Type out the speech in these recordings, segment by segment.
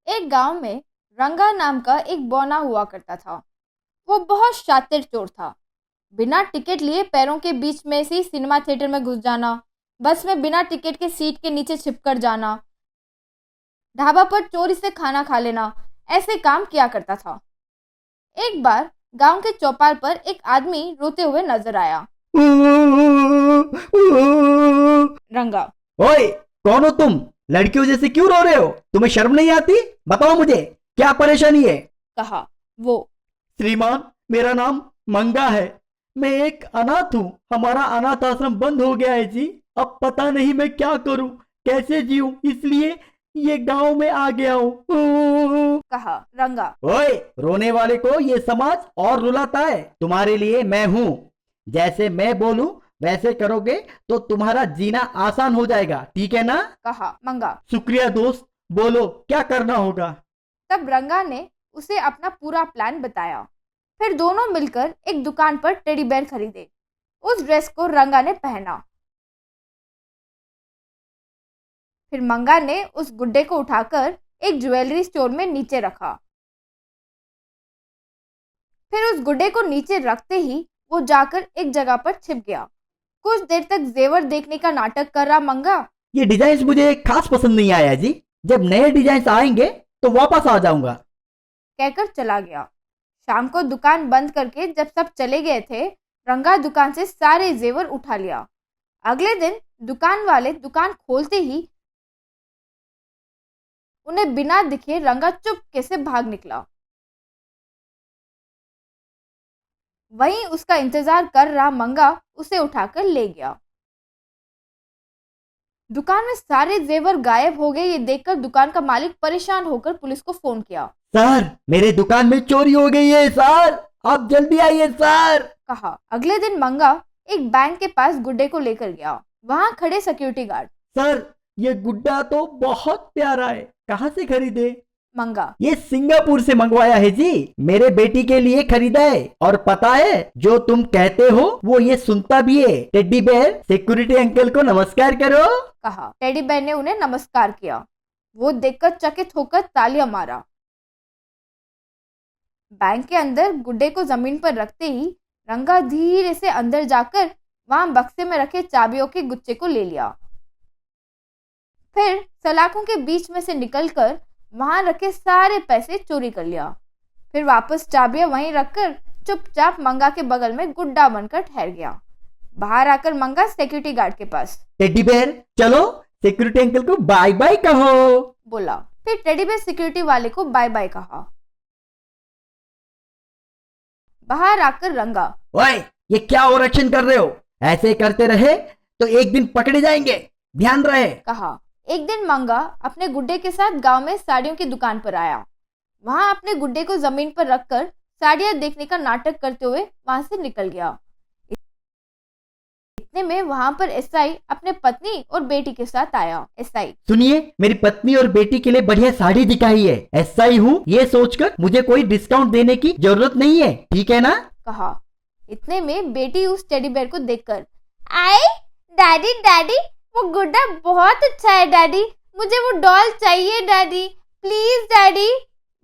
एक गांव में रंगा नाम का एक बौना हुआ करता था। वो बहुत शातिर चोर था। बिना टिकट लिए पैरों के बीच में से सिनेमा थिएटर में घुस जाना, बस में बिना टिकट के सीट के नीचे छिपकर जाना, ढाबा पर चोरी से खाना खा लेना, ऐसे काम किया करता था। एक बार गांव के चौपाल पर एक आदमी रोते हुए नजर आया। रंगा, ओए, कौन हो तुम? लड़कियों जैसे क्यों रो रहे हो? तुम्हें शर्म नहीं आती? बताओ मुझे, क्या परेशानी है? कहा वो। श्रीमान, मेरा नाम मंगा है। मैं एक अनाथ हूँ। हमारा अनाथ आश्रम बंद हो गया है जी। अब पता नहीं मैं क्या करूँ, कैसे जीऊँ, इसलिए ये गांव में आ गया हूँ। कहा रंगा। ओए, रोने वाले को ये समाज और रुलाता है। तुम्हारे लिए मैं हूँ। जैसे मैं बोलूं वैसे करोगे तो तुम्हारा जीना आसान हो जाएगा, ठीक है ना? कहा मंगा। शुक्रिया दोस्त। बोलो क्या करना होगा? तब रंगा ने उसे अपना पूरा प्लान बताया। फिर दोनों मिलकर एक दुकान पर टेडी बेयर खरीदे। उस ड्रेस को रंगा ने पहना। फिर मंगा ने उस गुड्डे को उठाकर एक ज्वेलरी स्टोर में नीचे रखा। फिर उस गुड्डे को नीचे रखते ही वो जाकर एक जगह पर छिप गया। कुछ देर तक जेवर देखने का नाटक कर रहा मंगा। ये डिजाइन मुझे खास पसंद नहीं आया जी। जब नए डिजाइन आएंगे तो वापस आ जाऊंगा, कहकर चला गया। शाम को दुकान बंद करके जब सब चले गए थे, रंगा दुकान से सारे जेवर उठा लिया। अगले दिन दुकान वाले दुकान खोलते ही उन्हें बिना दिखे रंगा चुपके से भाग निकला। वहीं उसका इंतजार कर रहा मंगा उसे उठाकर ले गया। दुकान में सारे जेवर गायब हो गए। ये देखकर दुकान का मालिक परेशान होकर पुलिस को फोन किया। सर, मेरे दुकान में चोरी हो गई है सर, आप जल्दी आइए सर। कहा। अगले दिन मंगा एक बैंक के पास गुड्डे को लेकर गया। वहां खड़े सिक्योरिटी गार्ड। सर, ये गुड्डा तो बहुत प्यारा है, कहाँ से खरीदे? मंगा। ये सिंगापुर से मंगवाया है जी। मेरे बेटी के लिए खरीदा है। और पता है, जो तुम कहते हो वो ये सुनता भी है। टेडी बेयर, सिक्योरिटी अंकल को नमस्कार करो। कहा। टेडी बेयर ने उन्हें नमस्कार किया। वो देखकर चकित होकर तालियां मारा। बैंक के अंदर गुड्डे को जमीन पर रखते ही रंगा धीरे से अंदर जाकर वहां बक्से में रखे चाबियों के गुच्छे को ले लिया। फिर सलाखों के बीच में से निकलकर वहां रखे सारे पैसे चोरी कर लिया। फिर वापस चाबियां वहीं रखकर चुपचाप मंगा के बगल में गुड्डा बनकर ठहर गया। बाहर आकर मंगा सिक्योरिटी गार्ड के पास। टेडी बेयर, चलो सिक्योरिटी अंकल को बाय बाय कहो, बोला। फिर टेडी बेयर सिक्योरिटी वाले को बाय बाय कहा। बाहर आकर रंगा। ओए, ये क्या ओवर एक्शन कर रहे हो? ऐसे करते रहे तो एक दिन पकड़े जाएंगे, ध्यान रहे। कहा। एक दिन मंगा अपने गुड्डे के साथ गांव में साड़ियों की दुकान पर आया। वहां अपने गुड्डे को जमीन पर रखकर साड़ियां देखने का नाटक करते हुए वहां से निकल गया। इतने में वहां पर एसआई अपने पत्नी और बेटी के साथ आया। एसआई, सुनिए, मेरी पत्नी और बेटी के लिए बढ़िया साड़ी दिखाई है। एसआई हूँ ये सोचकर मुझे कोई डिस्काउंट देने की जरूरत नहीं है, ठीक है ना? कहा। इतने में बेटी उस टेडी बेयर को देखकर, आई डैडी डैडी, वो गुड्डा बहुत अच्छा है डैडी, मुझे वो डॉल चाहिए डैडी, प्लीज डैडी,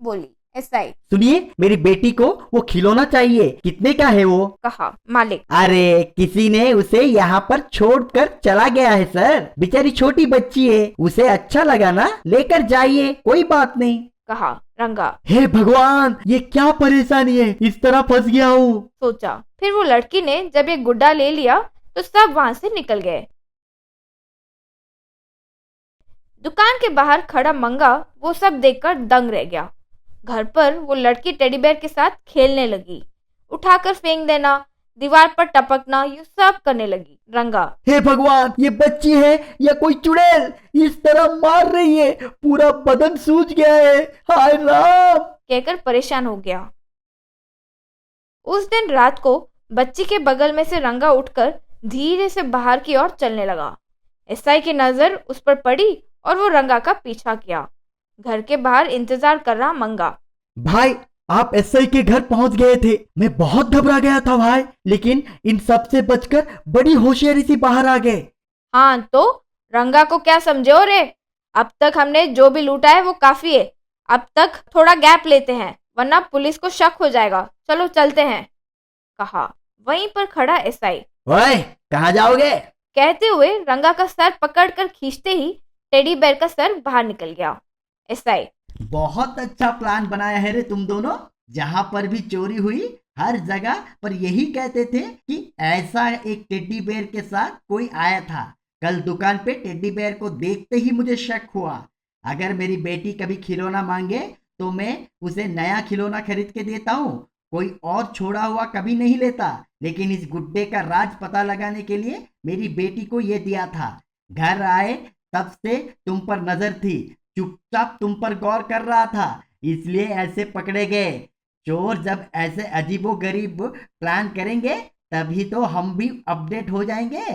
बोली। एसआई, सुनिए, मेरी बेटी को वो खिलौना चाहिए। कितने का है वो? कहा। मालिक, अरे, किसी ने उसे यहाँ पर छोड़कर चला गया है सर। बेचारी छोटी बच्ची है, उसे अच्छा लगा ना, लेकर जाइए, कोई बात नहीं। कहा। रंगा, हे भगवान, ये क्या परेशानी है, इस तरह फंस गया हूँ, सोचा। फिर वो लड़की ने जब ये गुड्डा ले लिया तो सब वहां से निकल गए। दुकान के बाहर खड़ा मंगा वो सब देखकर दंग रह गया। घर पर वो लड़की टेडी बेयर के साथ खेलने लगी। उठाकर फेंक देना, दीवार पर टपकना, ये सब करने लगी। रंगा, हे भगवान, ये बच्ची है या कोई चुड़ैल इस तरह मार रही है, पूरा बदन सूज गया है, हाय राम, कहकर परेशान हो गया। उस दिन रात को बच्ची के बगल में से रंगा उठकर धीरे से बाहर की ओर चलने लगा। एसआई की नजर उस पर पड़ी और वो रंगा का पीछा किया। घर के बाहर इंतजार कर रहा मंगा। भाई, आप एसआई के घर पहुंच गए थे। मैं बहुत घबरा गया था भाई, लेकिन इन सब से बचकर बड़ी होशियारी से बाहर आ गए। हाँ तो रंगा को क्या समझे हो रे? अब तक हमने जो भी लूटा है वो काफी है। अब तक थोड़ा गैप लेते हैं वरना पुलिस को शक हो जाएगा, चलो चलते हैं, कहा। वहीं पर खड़ा एसआई ओए, कहाँ जाओगे? कहते हुए रंगा का सर पकड़कर खींचते ही टेडी बेयर का सर बाहर निकल गया। एसआई बहुत अच्छा प्लान बनाया है रे तुम दोनों। जहां पर भी चोरी हुई हर जगह पर यही कहते थे कि ऐसा एक टेडी बेयर के साथ कोई आया था। कल दुकान पे टेडी बेयर को देखते ही मुझे शक हुआ। अगर मेरी बेटी कभी खिलौना मांगे तो मैं उसे नया खिलौना खरीद के देता हूँ, कोई और छोड़ा हुआ कभी नहीं लेता। लेकिन इस गुड्डे का राज पता लगाने के लिए मेरी बेटी को ये दिया था। घर आए तब से तुम पर नजर थी, चुपचाप तुम पर गौर कर रहा था, इसलिए ऐसे पकड़े गए। चोर जब ऐसे अजीबो गरीब प्लान करेंगे तभी तो हम भी अपडेट हो जाएंगे।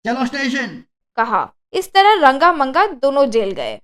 चलो स्टेशन। कहा। इस तरह रंगा मंगा दोनों जेल गए।